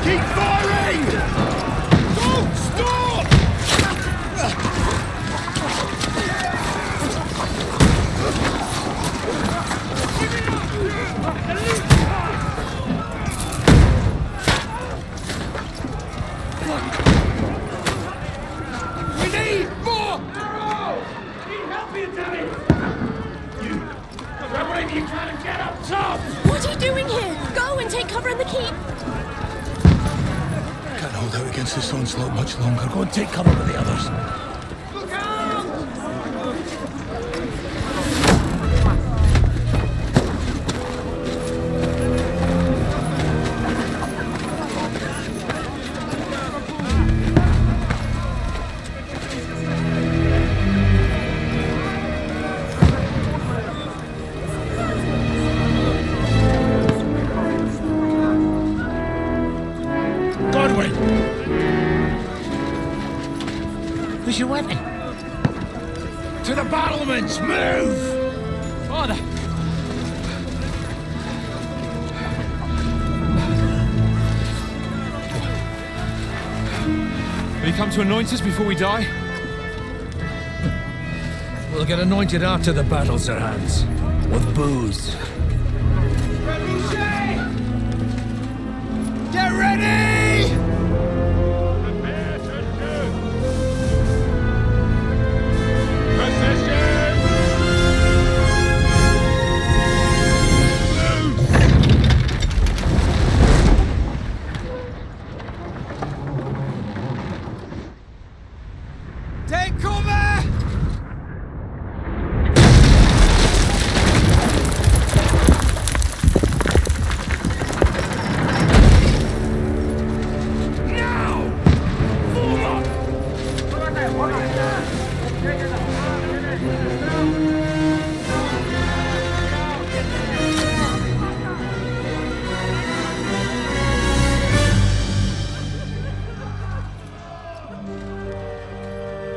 Keep firing! Don't stop! We need more arrows! Need help here, Danny! You, grab whatever you can and get up top! What are you doing here? Go and take cover in the keep. Can't hold out against this onslaught much longer. Go and take cover with the others. Look out! Where's your weapon? To the battlements! Move! Father! Will you come to anoint us before we die? We'll get anointed after the battles are hands. With booze. Get ready! Take cover! Now! Fall up!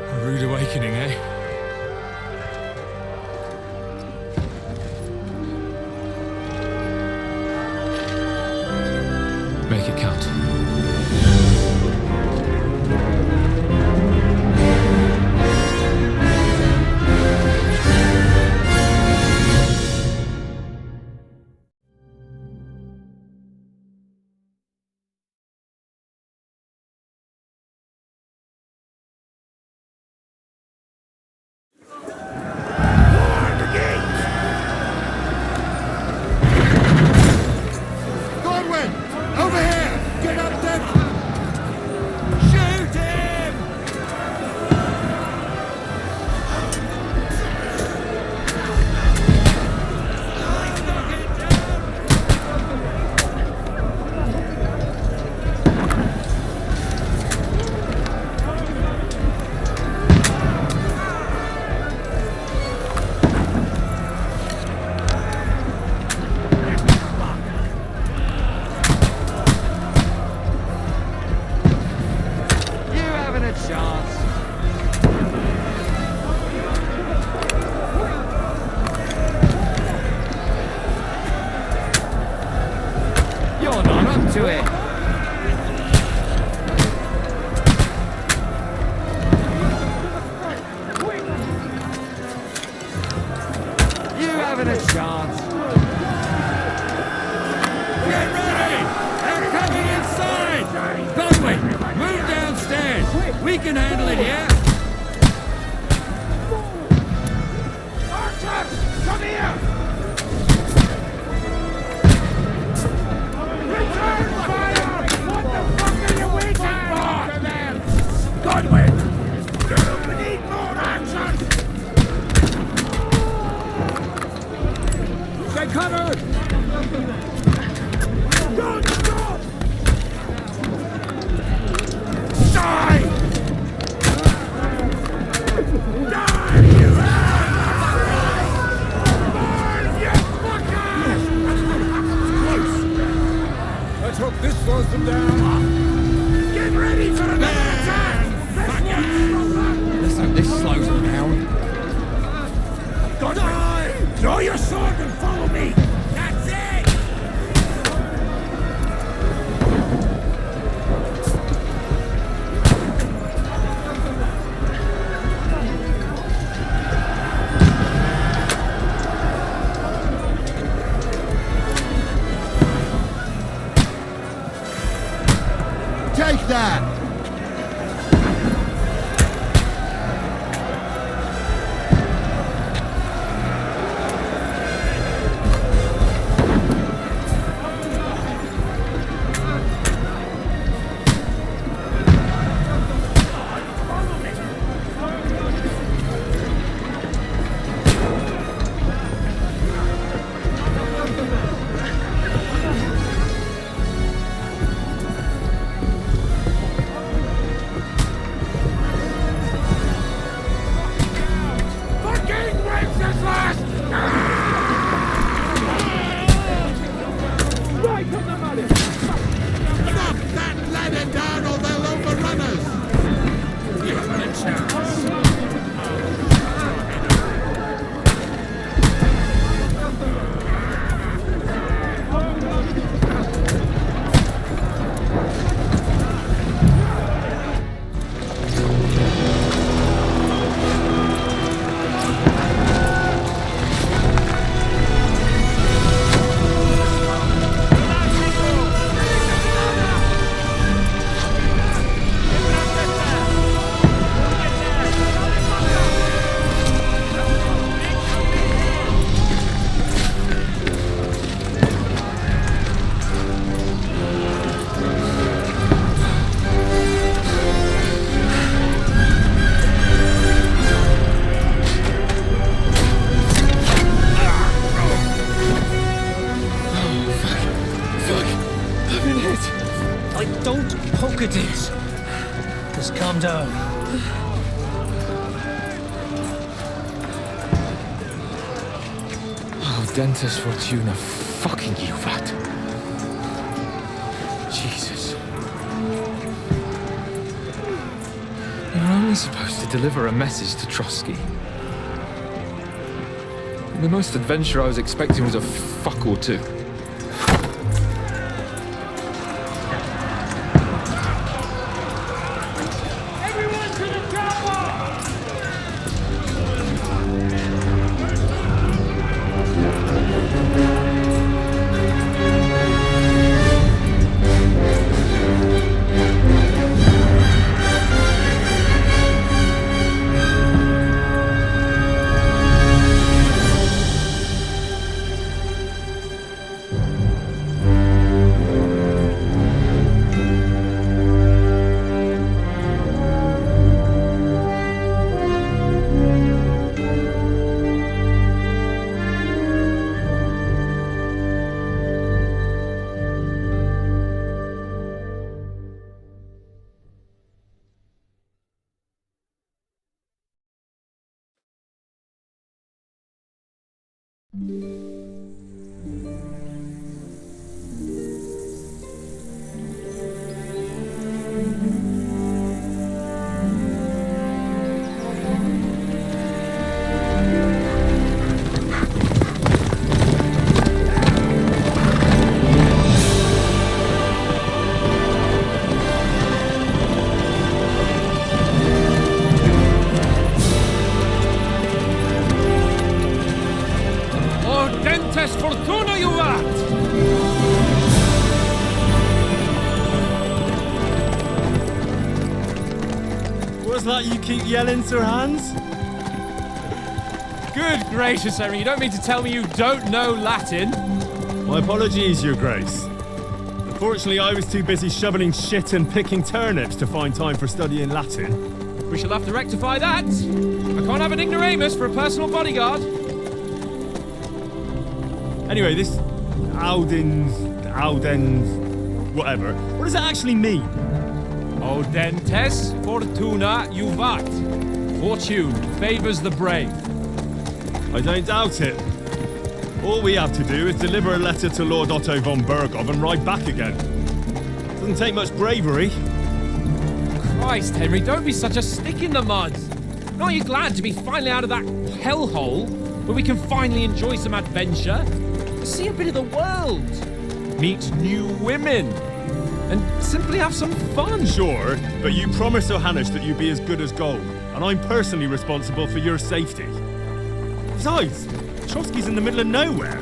A rude awakening, eh? Make it count. Godwin! Over here! Get up there! Shoot him! You haven't a chance. You're not up to it. You haven't a chance. Get ready! They're coming inside! Godwin, move downstairs. We can handle it here. Archers, come here! Return fire! What the fuck are you waiting for? Godwin! We need more action! Get covered! Don't stop! Die! Die, you Burn, you fuckers! Close! Let's hope this slows them down. Get ready for another attack! Let's hope this slows them down. Die! Draw your sword and follow me! That's it! Take that! Just calm down. Oh, Dentes Fortuna, fucking you, vat. Jesus. You're only supposed to deliver a message to Trosky. The most adventure I was expecting was a fuck or two. Fortuna, you rat! What's that you keep yelling, Sir Hans? Good gracious, Henry, you don't mean to tell me you don't know Latin? My apologies, Your Grace. Unfortunately, I was too busy shoveling shit and picking turnips to find time for studying Latin. We shall have to rectify that. I can't have an ignoramus for a personal bodyguard. Anyway, this Audens, whatever. What does it actually mean? Audentes Fortuna Juvat. Fortune favors the brave. I don't doubt it. All we have to do is deliver a letter to Lord Otto von Berghoff and ride back again. Doesn't take much bravery. Christ, Henry, don't be such a stick in the mud. Aren't you glad to be finally out of that hellhole where we can finally enjoy some adventure? See a bit of the world, meet new women, and simply have some fun. Sure, but you promised Johannes that you'd be as good as gold, and I'm personally responsible for your safety. Besides, Trosky's in the middle of nowhere,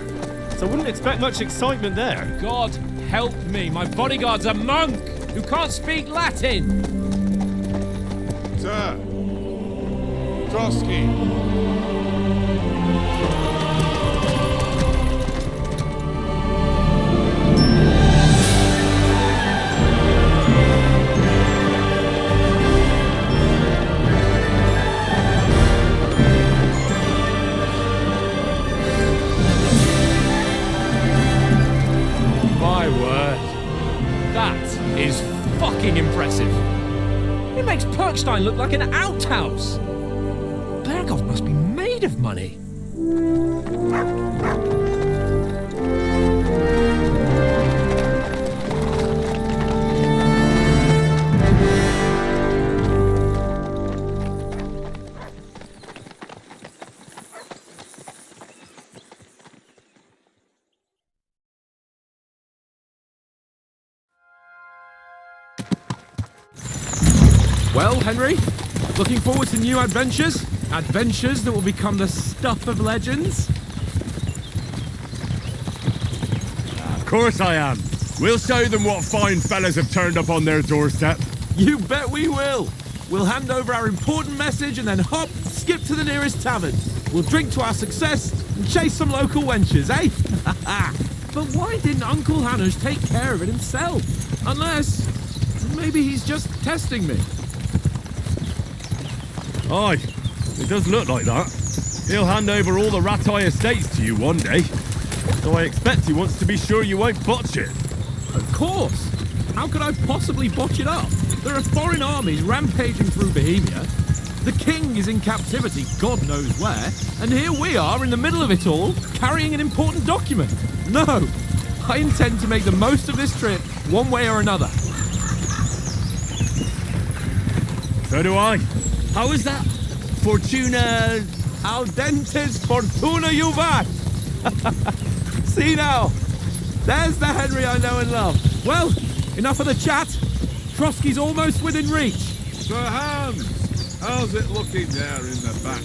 so I wouldn't expect much excitement there. God help me, my bodyguard's a monk! who can't speak Latin. Sir. Trosky. My word. That is fucking impressive. It makes Perkstein look like an outhouse. Berghoff must be made of money. Well, Henry, looking forward to new adventures? Adventures that will become the stuff of legends? Of course I am. We'll show them what fine fellas have turned up on their doorstep. You bet we will. We'll hand over our important message and then hop, skip to the nearest tavern. We'll drink to our success and chase some local wenches, eh? But why didn't Uncle Hanush take care of it himself? Unless, maybe he's just testing me. Aye, it does look like that. He'll hand over all the Ratai estates to you one day. So I expect he wants to be sure you won't botch it. Of course. How could I possibly botch it up? There are foreign armies rampaging through Bohemia. The king is in captivity, God knows where. And here we are in the middle of it all, carrying an important document. No, I intend to make the most of this trip, one way or another. So do I. How is that? Fortuna... Audentes fortuna juvat! See now, there's the Henry I know and love. Well, enough of the chat. Trosky's almost within reach. Sir Hans, how's it looking there in the back?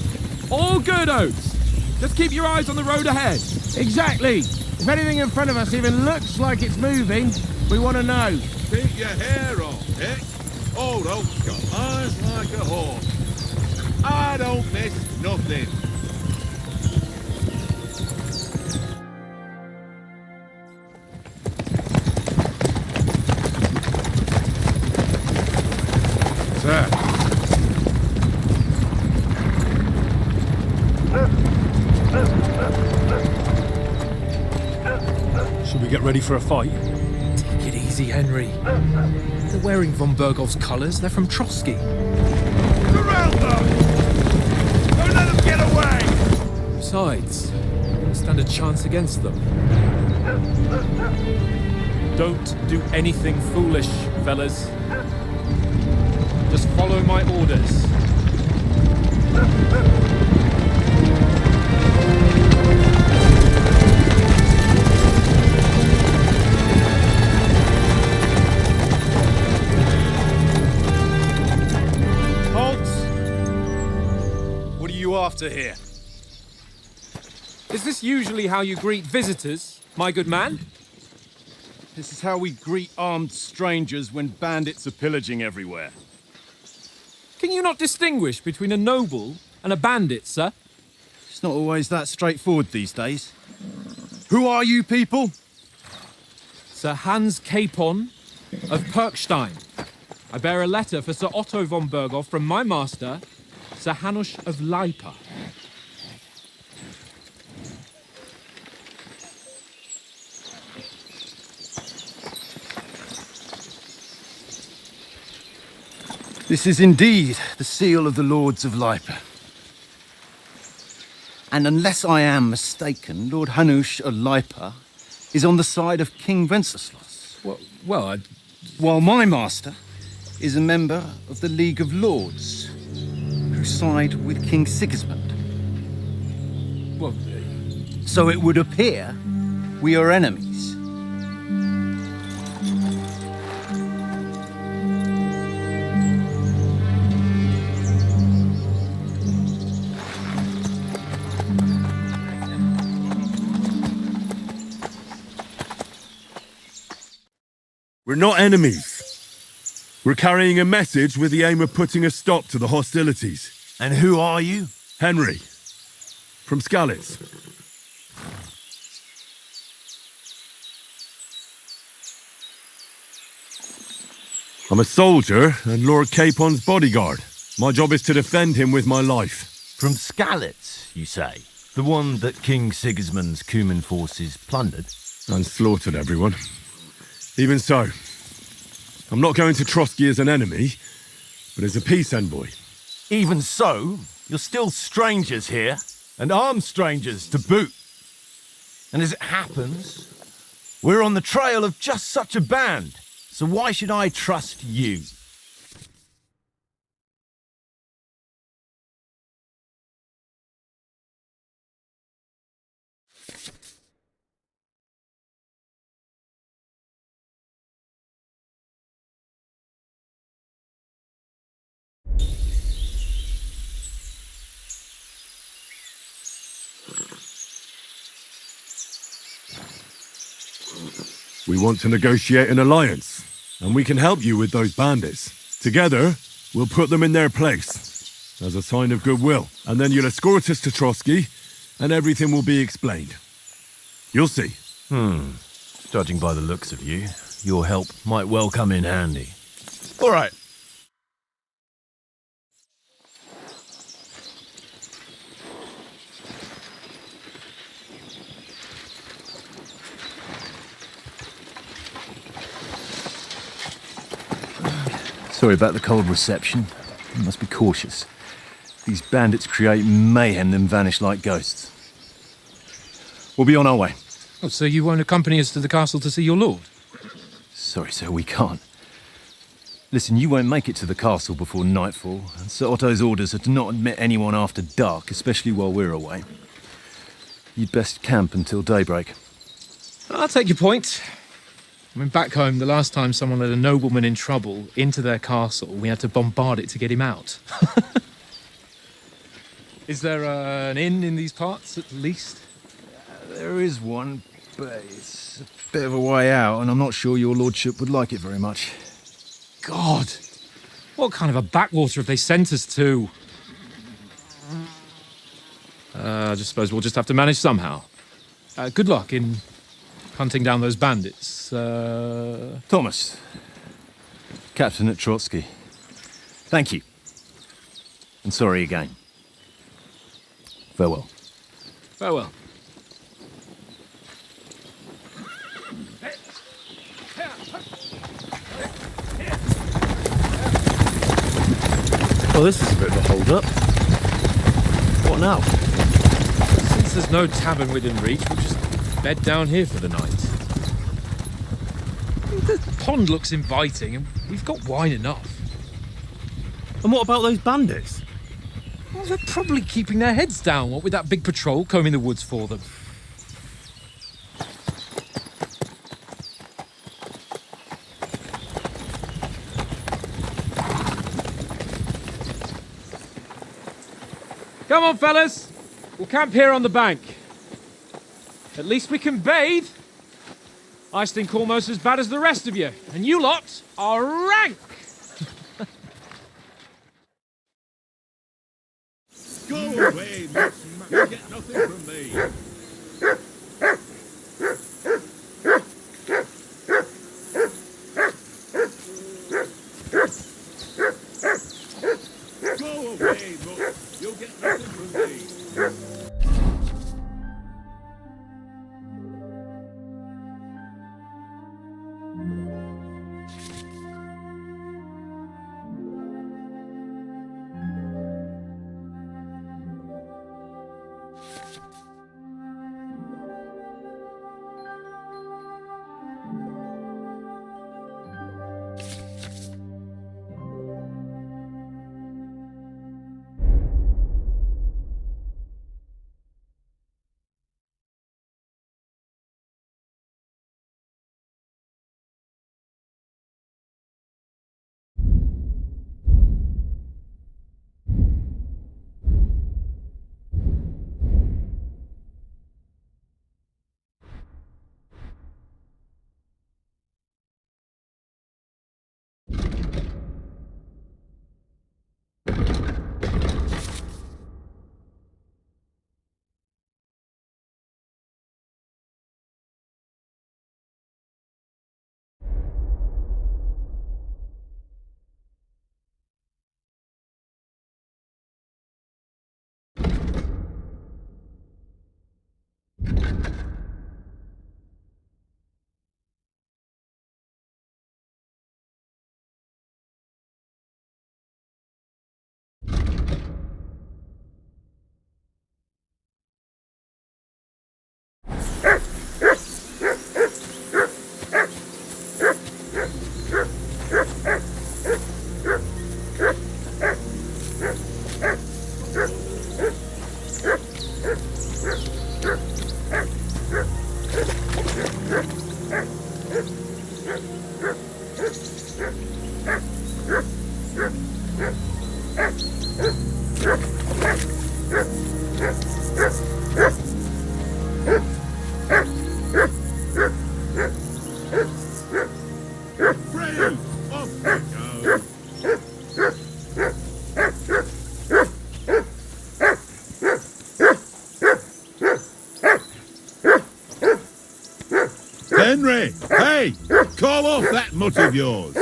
All good, Oates. Just keep your eyes on the road ahead. Exactly. If anything in front of us even looks like it's moving, we want to know. Keep your hair on, eh? Old Oak's got eyes like a hawk. I don't miss nothing. Sir. Should we get ready for a fight? Take it easy, Henry. They're wearing von Berghoff's colours. They're from Trosky. Surround them! Don't let them get away! Besides, we don't stand a chance against them. Don't do anything foolish, fellas. Just follow my orders. After here. Is this usually how you greet visitors, my good man? This is how we greet armed strangers when bandits are pillaging everywhere. Can you not distinguish between a noble and a bandit, sir? It's not always that straightforward these days. Who are you people? Sir Hans Capon of Perkstein. I bear a letter for Sir Otto von Berghoff from my master, Sir Hanush of Lipa. This is indeed the seal of the Lords of Lipa. And unless I am mistaken, Lord Hanush of Lipa is on the side of King Wenceslas. Well, While my master is a member of the League of Lords, who side with King Sigismund. So it would appear we are enemies. We're not enemies. We're carrying a message with the aim of putting a stop to the hostilities. And who are you? Henry, from Skalitz. I'm a soldier and Lord Capon's bodyguard. My job is to defend him with my life. From Skalitz, you say? The one that King Sigismund's Cuman forces plundered? And slaughtered everyone. Even so, I'm not going to Trosky as an enemy, but as a peace envoy. Even so, you're still strangers here, and armed strangers to boot. And as it happens, we're on the trail of just such a band, so why should I trust you? We want to negotiate an alliance, and we can help you with those bandits. Together, we'll put them in their place, as a sign of goodwill. And then you'll escort us to Trosky, and everything will be explained. You'll see. Judging by the looks of you, your help might well come in handy. All right. Sorry about the cold reception. You must be cautious. These bandits create mayhem, then vanish like ghosts. We'll be on our way. Oh, so you won't accompany us to the castle to see your lord? Sorry, sir, we can't. Listen, you won't make it to the castle before nightfall, and Sir Otto's orders are to not admit anyone after dark, especially while we're away. You'd best camp until daybreak. I'll take your point. I mean, back home, the last time someone let a nobleman in trouble into their castle, we had to bombard it to get him out. Is there an inn in these parts, at least? There is one, but it's a bit of a way out, and I'm not sure your lordship would like it very much. God! What kind of a backwater have they sent us to? I just suppose we'll just have to manage somehow. Good luck in hunting down those bandits. Thomas, Captain at Trosky. Thank you. And sorry again. Farewell. Farewell. Well, this is a bit of a hold-up. What now? Since there's no tavern within reach, we'll just bed down here for the night. The pond looks inviting, and we've got wine enough. And what about those bandits? Well, they're probably keeping their heads down, what with that big patrol combing the woods for them. Come on, fellas. We'll camp here on the bank. At least we can bathe. I stink almost as bad as the rest of you, and you lot are rank. Go away, Miss You get nothing from me. Go away, Mutt. You'll get nothing from me. Henry! Call off that mutt of yours!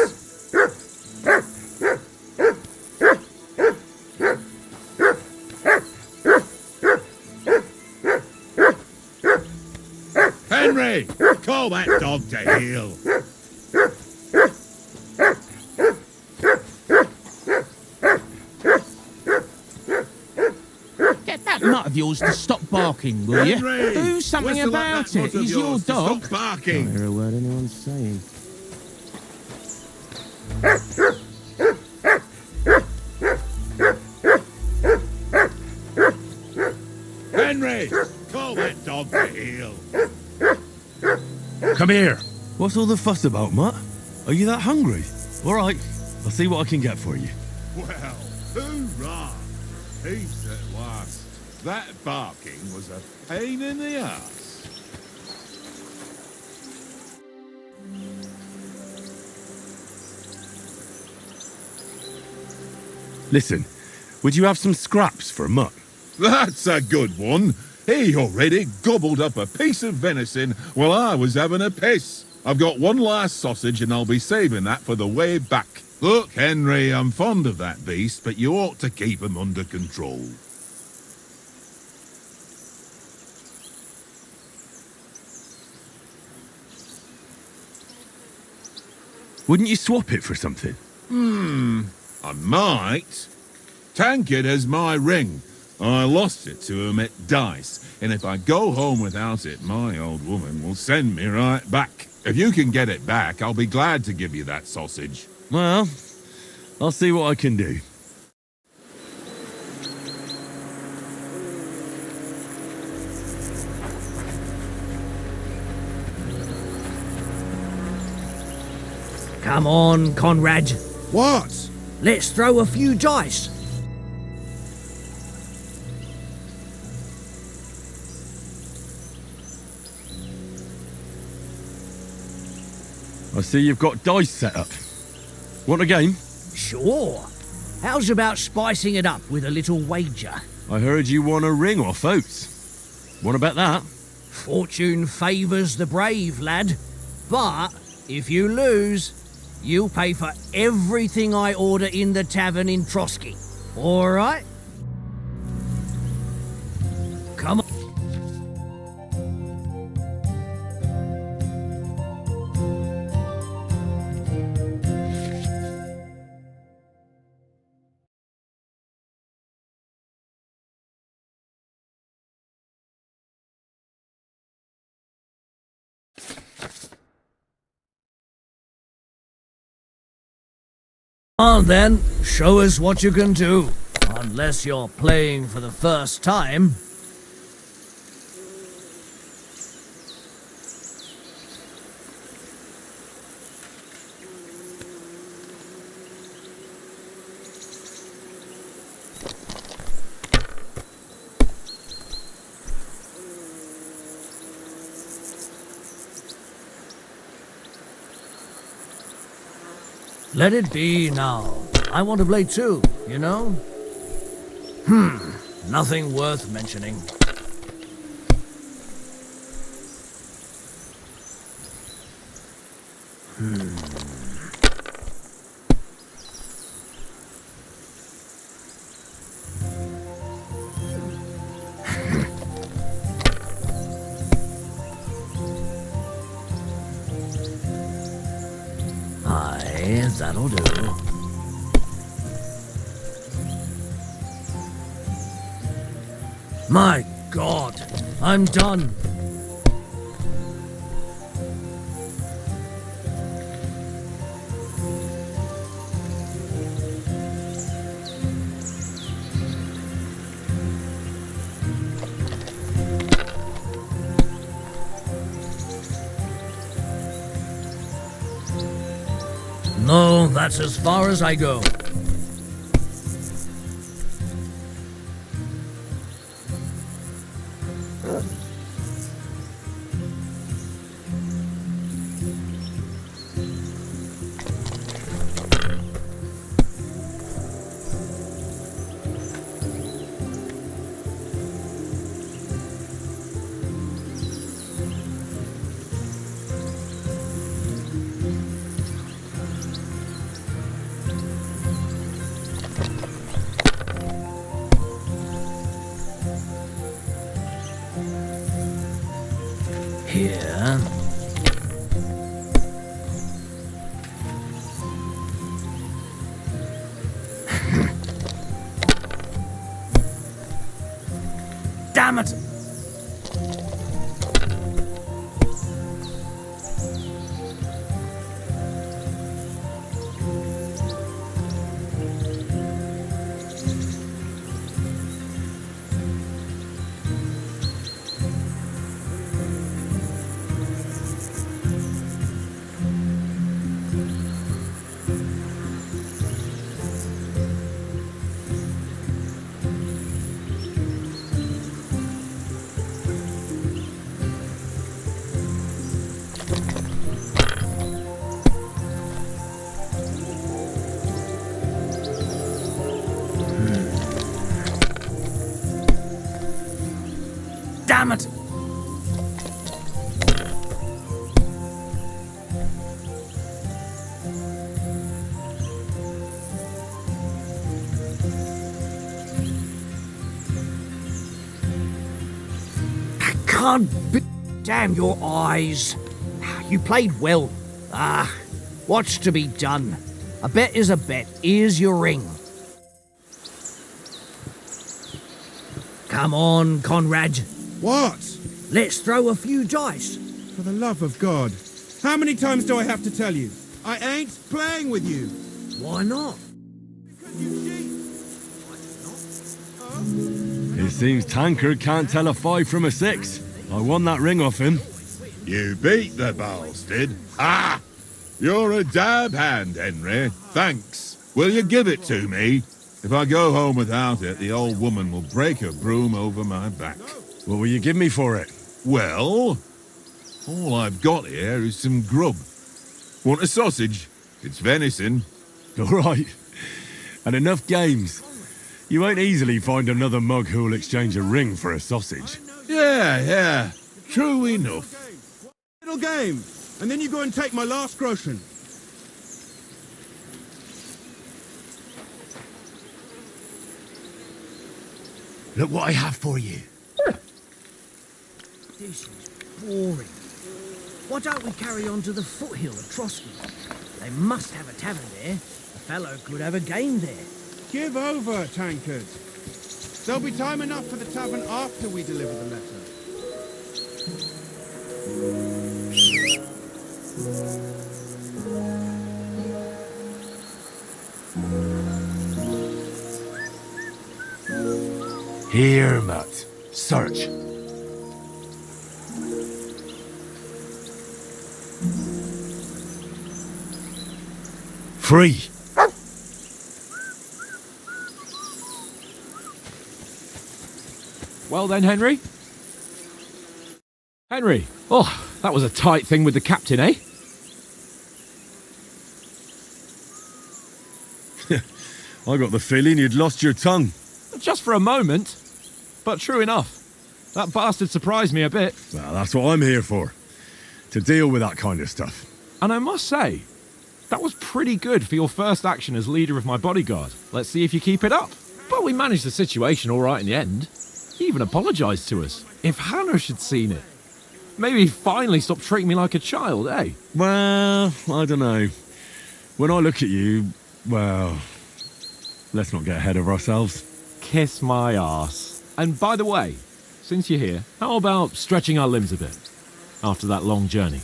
Henry! Call that dog to heel! Get that mutt of yours to stop barking, will you? Henry! Do something Whistle at about that mutt it. of He's your yours to dog. Stop barking! Can't hear a word anyone's saying. Henry! Call that dog to heel! Come here. What's all the fuss about, Mutt? Are you that hungry? All right, I'll see what I can get for you. Well, hoorah! Peace at last. That barking was a pain in the ass. Listen, would you have some scraps for Mutt? That's a good one. He already gobbled up a piece of venison while I was having a piss. I've got one last sausage and I'll be saving that for the way back. Look, Henry, I'm fond of that beast, but you ought to keep him under control. Wouldn't you swap it for something? I might. Tankard has my ring. I lost it to him at dice, and if I go home without it, my old woman will send me right back. If you can get it back, I'll be glad to give you that sausage. Well, I'll see what I can do. Come on, Conrad. What? Let's throw a few dice. I see you've got dice set up. Want a game? Sure. How's about spicing it up with a little wager? I heard you won a ring off Oates. Want to bet that? Fortune favours the brave, lad. But if you lose, you'll pay for everything I order in the tavern in Trosky. All right? Come on. On then, show us what you can do. Unless you're playing for the first time. Let it be now. I want to play too, you know? Nothing worth mentioning. Aye, that'll do. My God, I'm done. No, that's as far as I go. Here. Damn it! Damn it! I can't be... Damn your eyes. You played well. What's to be done? A bet is a bet. Here's your ring. Come on, Conrad. What? Let's throw a few dice. For the love of God. How many times do I have to tell you? I ain't playing with you. Why not? Because you cheat. It seems Tankard can't tell a 5 from a 6. I won that ring off him. You beat the bastard. Ah! You're a dab hand, Henry. Thanks. Will you give it to me? If I go home without it, the old woman will break her broom over my back. What will you give me for it? Well, all I've got here is some grub. Want a sausage? It's venison. All right. And enough games. You won't easily find another mug who'll exchange a ring for a sausage. Yeah. True enough. Little game. And then you go and take my last groschen. Look what I have for you. This is boring. Why don't we carry on to the foothill of Trosky? They must have a tavern there. A fellow could have a game there. Give over, Tankard. There'll be time enough for the tavern after we deliver the letter. Here, Matt. Search. Free. Well then, Henry? Henry! Oh, that was a tight thing with the captain, eh? I got the feeling you'd lost your tongue. Just for a moment. But true enough. That bastard surprised me a bit. Well, that's what I'm here for. To deal with that kind of stuff. And I must say, that was pretty good for your first action as leader of my bodyguard. Let's see if you keep it up. But we managed the situation all right in the end. He even apologised to us. If Hannah had seen it. Maybe he'd finally stop treating me like a child, eh? Well, I don't know. When I look at you, well, let's not get ahead of ourselves. Kiss my arse. And by the way, since you're here, how about stretching our limbs a bit? After that long journey.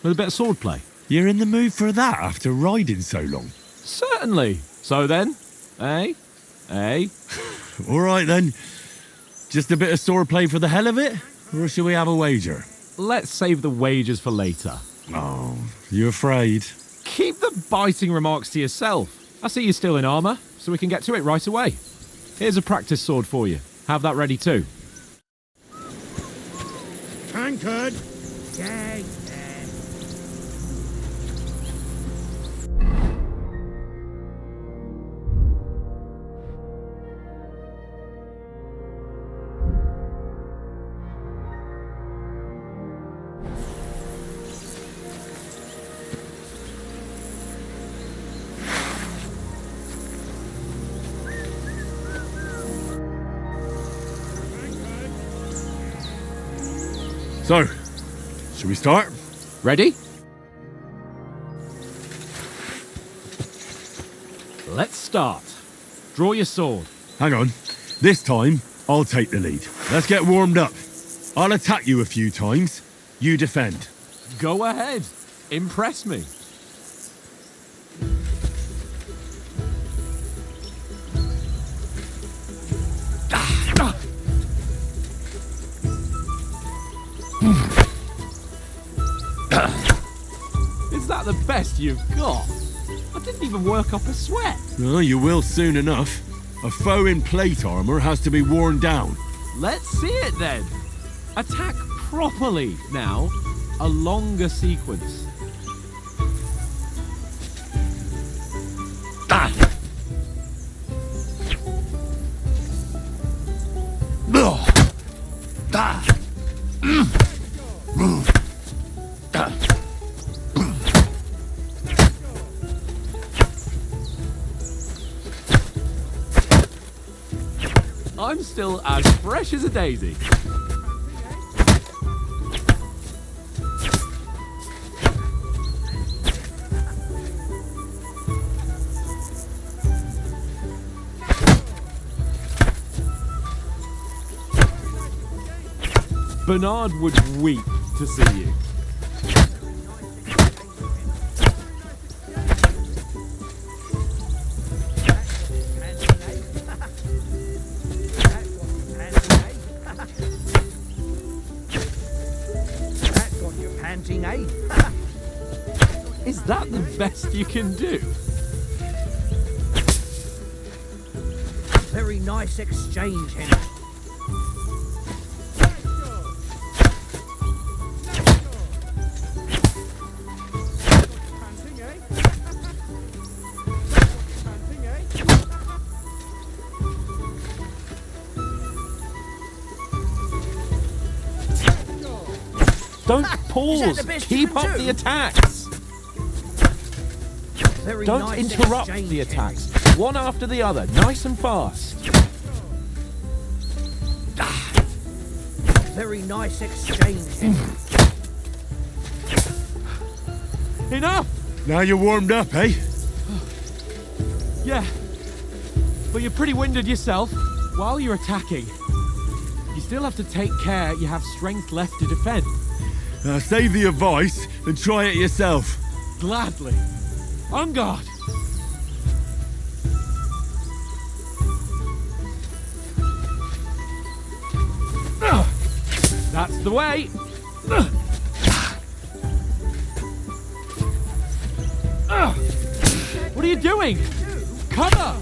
With a bit of swordplay. You're in the mood for that after riding so long? Certainly. So then, eh? All right then. Just a bit of swordplay for the hell of it? Or shall we have a wager? Let's save the wagers for later. Oh, you afraid? Keep the biting remarks to yourself. I see you're still in armour, so we can get to it right away. Here's a practice sword for you. Have that ready too. Tankard! Yeah. So, Should we start? Ready? Let's start. Draw your sword. Hang on. This time, I'll take the lead. Let's get warmed up. I'll attack you a few times. You defend. Go ahead. Impress me. Is that the best you've got? I didn't even work up a sweat. Oh, you will soon enough. A foe in plate armor has to be worn down. Let's see it then. Attack properly now. A longer sequence. I'm still as fresh as a daisy. Bernard would weep to see you. Is that the best you can do? Very nice exchange, Henry. Don't pause. Keep up the attacks. Very Don't nice interrupt exchange, the Henry. attacks. One after the other, nice and fast. Very nice exchange, Henry. Enough! Now you're warmed up, eh? Yeah. But you're pretty winded yourself. While you're attacking, you still have to take care you have strength left to defend. Save the advice and try it yourself. Gladly. On guard. That's the way. What are you doing? Cover!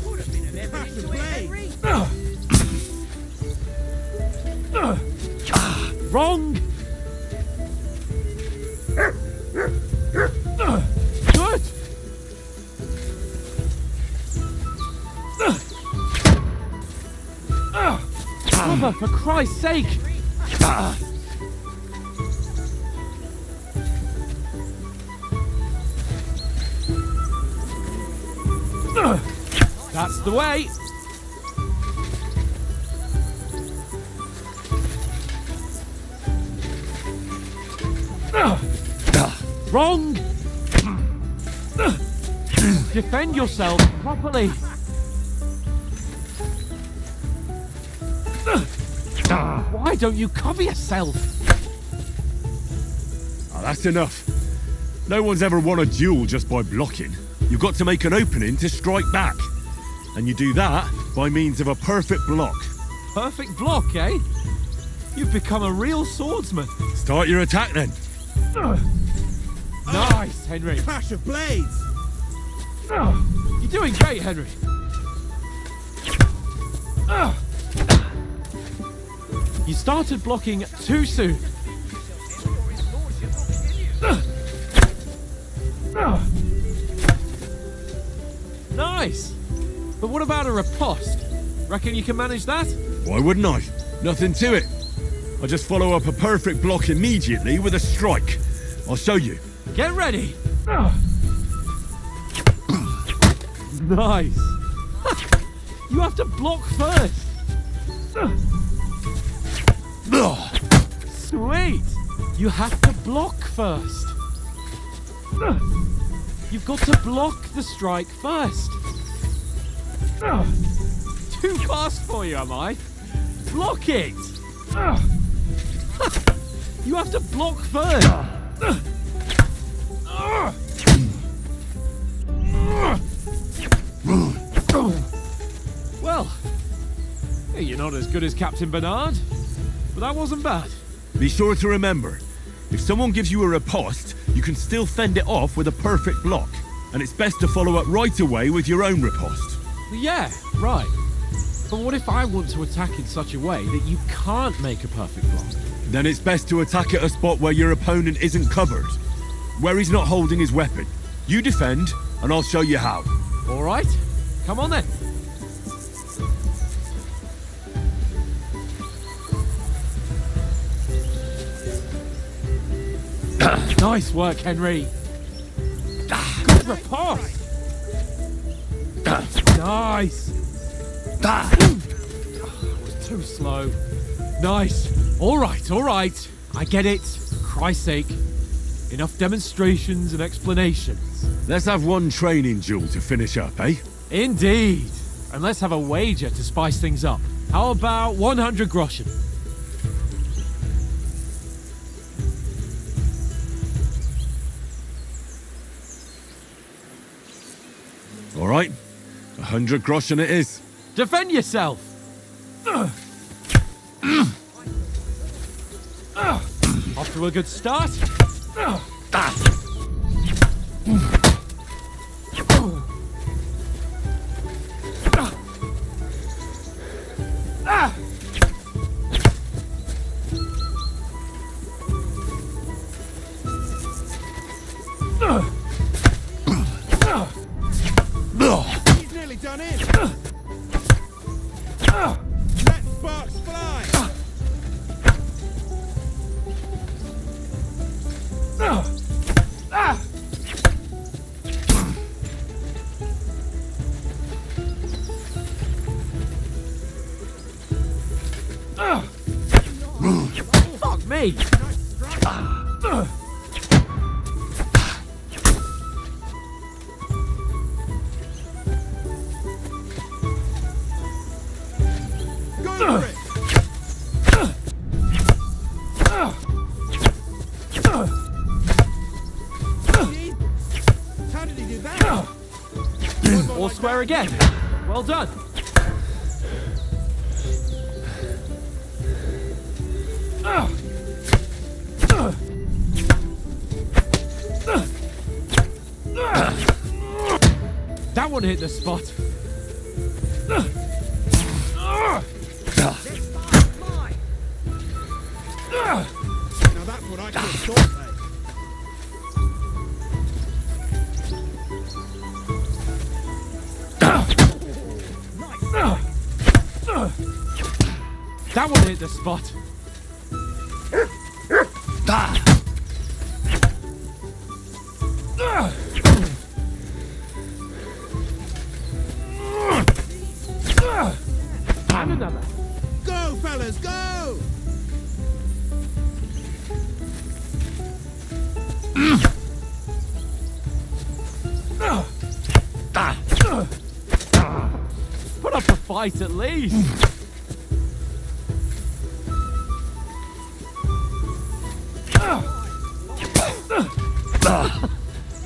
Wrong! Good! Cover, for Christ's sake! That's the way! Wrong! Defend yourself properly! Why don't you cover yourself? Oh, that's enough. No one's ever won a duel just by blocking. You've got to make an opening to strike back. And you do that by means of a perfect block. Perfect block, eh? You've become a real swordsman. Start your attack then. Nice, Henry. Clash of blades! You're doing great, Henry. You started blocking too soon. Nice. But what about a riposte? Reckon you can manage that? Why wouldn't I? Nothing to it. I just follow up a perfect block immediately with a strike. I'll show you. Get ready. Nice. You have to block first. Sweet. You have to block first. You've got to block the strike first. Too fast for you, am I? Block it! You have to block first. Well, you're not as good as Captain Bernard, but that wasn't bad. Be sure to remember, if someone gives you a riposte, you can still fend it off with a perfect block. And it's best to follow up right away with your own riposte. Yeah, right. But what if I want to attack in such a way that you can't make a perfect block? Then it's best to attack at a spot where your opponent isn't covered, where he's not holding his weapon. You defend, and I'll show you how. All right, come on then. Nice work, Henry. Good riposte. Nice. That was too slow. Nice. All right. I get it. For Christ's sake. Enough demonstrations and explanations. Let's have one training duel to finish up, eh? Indeed. And let's have a wager to spice things up. How about 100 groschen? All right. 100 groschen it is. Defend yourself! Off to a good start. He's nearly done in. Let sparks fly. Fuck me! Go for it. How did he do that? All square again. Well done. That one hit the spot. Now that's what I call swordplay. That one hit the spot. And another. Go, fellas, go! Put up a fight at least.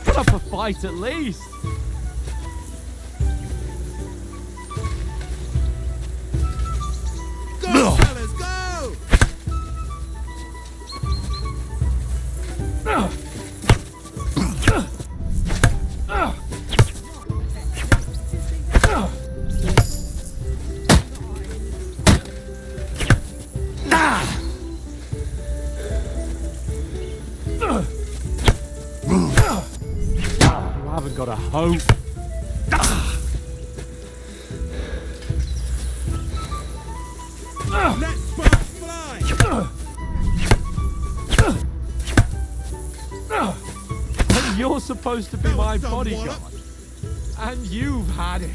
Put up a fight at least. Go, fellas, go! You haven't got a hope. Let sparks fly! And you're supposed to be my some bodyguard. wallop. And you've had it.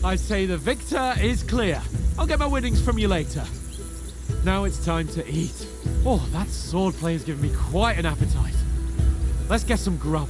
I say the victor is clear. I'll get my winnings from you later. Now it's time to eat. Oh, that swordplay has given me quite an appetite. Let's get some grub.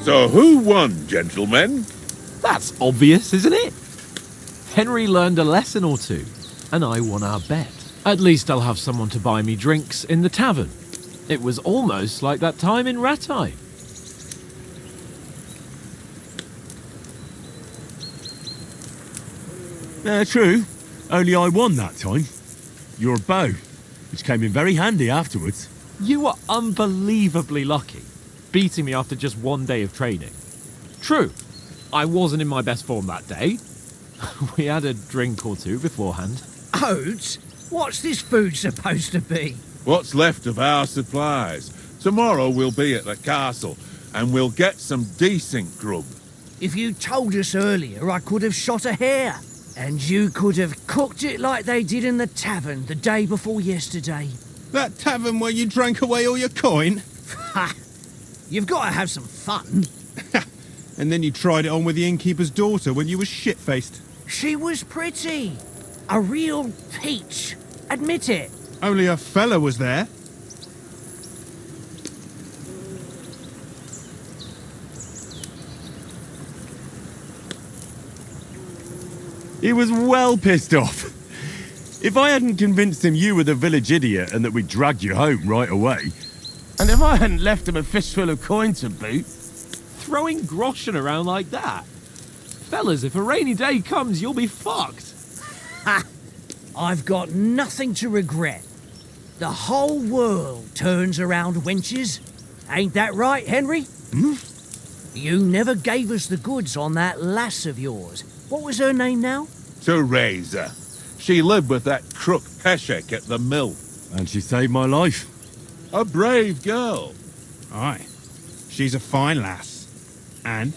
So who won, gentlemen? That's obvious, isn't it? Henry learned a lesson or two, and I won our bet. At least I'll have someone to buy me drinks in the tavern. It was almost like that time in Rattay. True. Only I won that time. Your bow, which came in very handy afterwards. You were unbelievably lucky, beating me after just one day of training. True, I wasn't in my best form that day. We had a drink or two beforehand. Oats? What's this food supposed to be? What's left of our supplies. Tomorrow we'll be at the castle, and we'll get some decent grub. If you told us earlier, I could have shot a hare. And you could have cooked it like they did in the tavern the day before yesterday. That tavern where you drank away all your coin? Ha! You've got to have some fun. And then you tried it on with the innkeeper's daughter when you were shit-faced. She was pretty. A real peach. Admit it. Only a fella was there. He was well pissed off. If I hadn't convinced him you were the village idiot and that we dragged you home right away... And if I hadn't left him a fistful of coin to boot... Throwing groschen around like that? Fellas, if a rainy day comes, you'll be fucked. Ha! I've got nothing to regret. The whole world turns around wenches. Ain't that right, Henry? Hmm? You never gave us the goods on that lass of yours. What was her name now? Teresa. She lived with that crook Peshek at the mill. And she saved my life. A brave girl. Aye. She's a fine lass. And?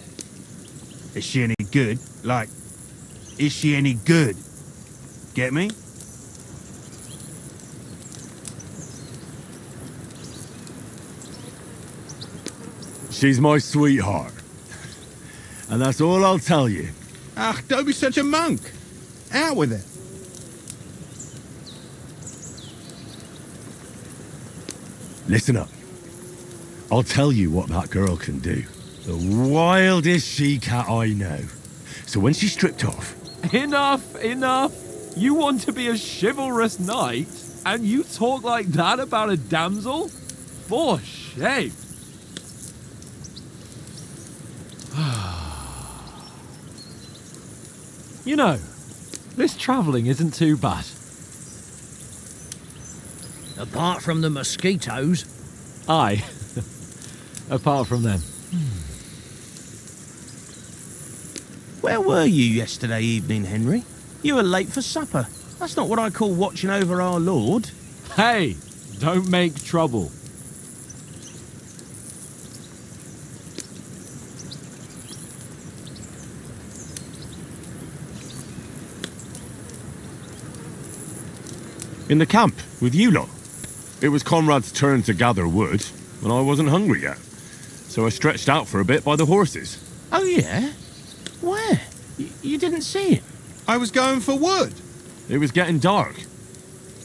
Is she any good? Like, is she any good? Get me? She's my sweetheart. And that's all I'll tell you. Ach, don't be such a monk. Out with it. Listen up. I'll tell you what that girl can do. The wildest she-cat I know. So when she's stripped off... Enough, enough. You want to be a chivalrous knight, and you talk like that about a damsel? For shame. You know, this travelling isn't too bad. Apart from the mosquitoes. Aye. Apart from them. Where were you yesterday evening, Henry? You were late for supper. That's not what I call watching over our Lord. Hey, don't make trouble. In the camp, with you lot. It was Conrad's turn to gather wood, and I wasn't hungry yet. So I stretched out for a bit by the horses. Oh, yeah? Where? You didn't see it? I was going for wood. It was getting dark.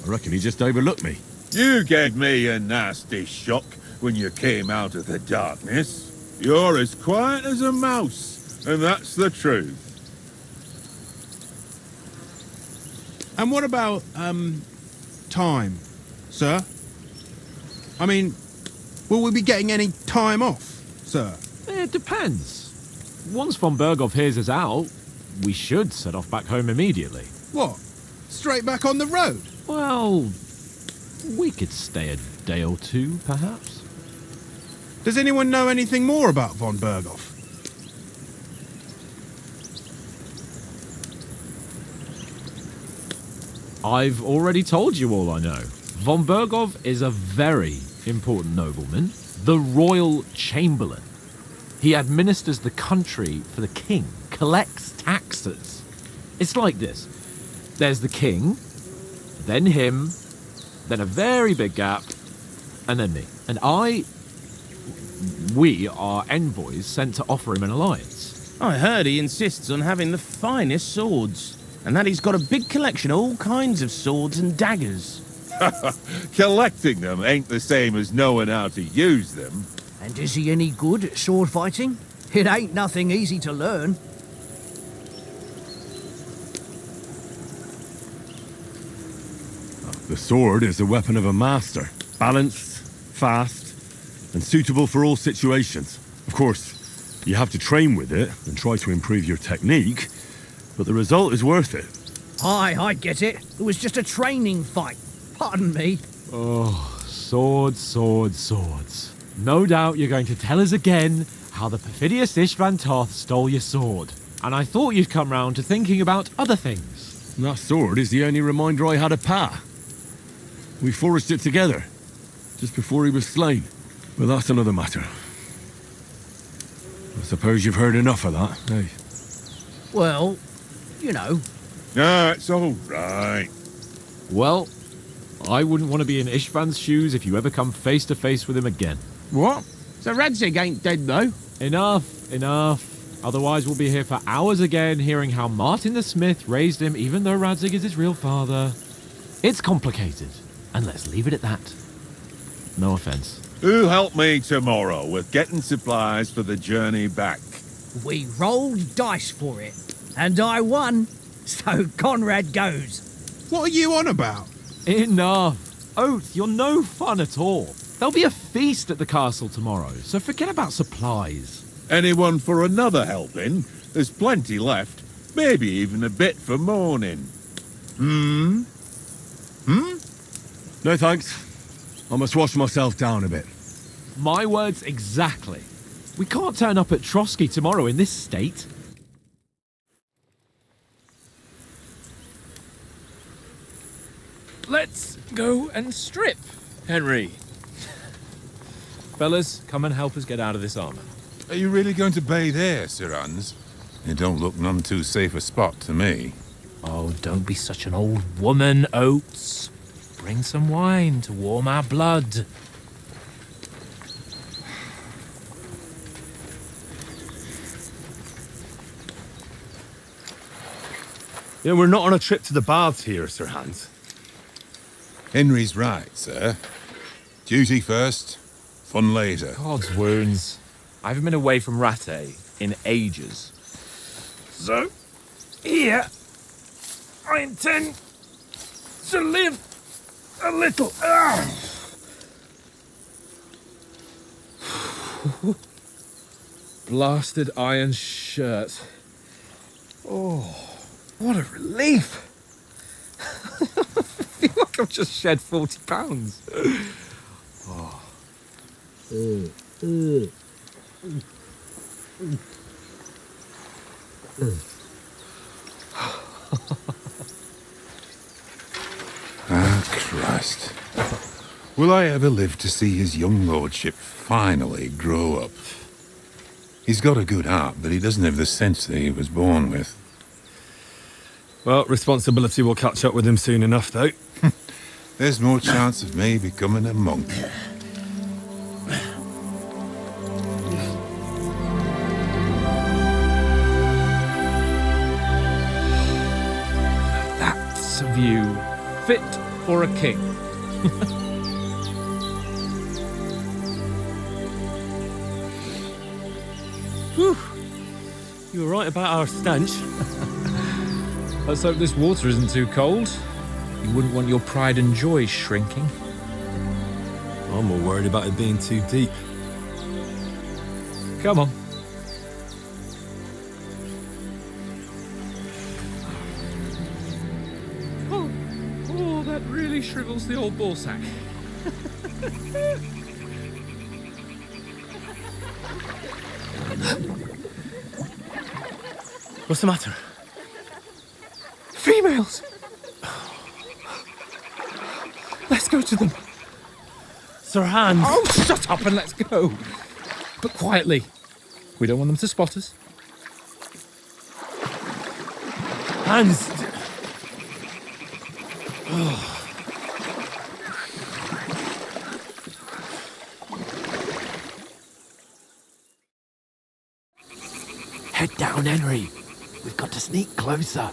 I reckon he just overlooked me. You gave me a nasty shock when you came out of the darkness. You're as quiet as a mouse, and that's the truth. And what about, time, sir? I mean, will we be getting any time off, sir? It depends. Once von Berghoff hears us out, we should set off back home immediately. What? Straight back on the road? Well, we could stay a day or two, perhaps. Does anyone know anything more about von Berghoff? I've already told you all I know. Von Berghoff is a very important nobleman, the royal chamberlain. He administers the country for the king, collects taxes. It's like this. There's the king, then him, then a very big gap, and then me. And we are envoys sent to offer him an alliance. I heard he insists on having the finest swords, and that he's got a big collection of all kinds of swords and daggers. Collecting them ain't the same as knowing how to use them. And is he any good at sword fighting? It ain't nothing easy to learn. The sword is the weapon of a master. Balanced, fast, and suitable for all situations. Of course, you have to train with it and try to improve your technique, but the result is worth it. Aye, I get it. It was just a training fight. Pardon me. Oh, swords, swords, swords. No doubt you're going to tell us again how the perfidious Ishvan Toth stole your sword. And I thought you'd come round to thinking about other things. That sword is the only reminder I had of Pa. We forged it together, just before he was slain. But that's another matter. I suppose you've heard enough of that, eh? Well, you know. Ah, it's all right. Well, I wouldn't want to be in Ishvan's shoes if you ever come face to face with him again. What? So Radzig ain't dead, though? Enough, enough. Otherwise we'll be here for hours again hearing how Martin the Smith raised him even though Radzig is his real father. It's complicated, and let's leave it at that. No offense. Who'll help me tomorrow with getting supplies for the journey back? We rolled dice for it, and I won, so Conrad goes. What are you on about? Enough. Oath, you're no fun at all. There'll be a feast at the castle tomorrow, so forget about supplies. Anyone for another helping? There's plenty left. Maybe even a bit for morning. No thanks. I must wash myself down a bit. My words exactly. We can't turn up at Trosky tomorrow in this state. Let's go and strip, Henry. Fellas, come and help us get out of this armor. Are you really going to bathe here, Sir Hans? It don't look none too safe a spot to me. Oh, don't be such an old woman, Oates. Bring some wine to warm our blood. Yeah, we're not on a trip to the baths here, Sir Hans. Henry's right, sir. Duty first, fun later. God's wounds. I haven't been away from Rattay in ages. So, here, I intend to live a little. Blasted iron shirt. Oh, what a relief. I feel like I've just shed 40 pounds. Oh. Ah, Christ. Will I ever live to see his young lordship finally grow up? He's got a good heart, but he doesn't have the sense that he was born with. Well, responsibility will catch up with him soon enough, though. There's more chance of me becoming a monk. That's a view fit for a king. You were right about our stench. Let's hope this water isn't too cold. You wouldn't want your pride and joy shrinking. I'm more worried about it being too deep. Come on. Oh, that really shrivels the old ball sack. What's the matter? Females! Let's go to them. Sir Hans! Oh, shut up and let's go. But quietly. We don't want them to spot us. Hans! Head down, Henry. We've got to sneak closer.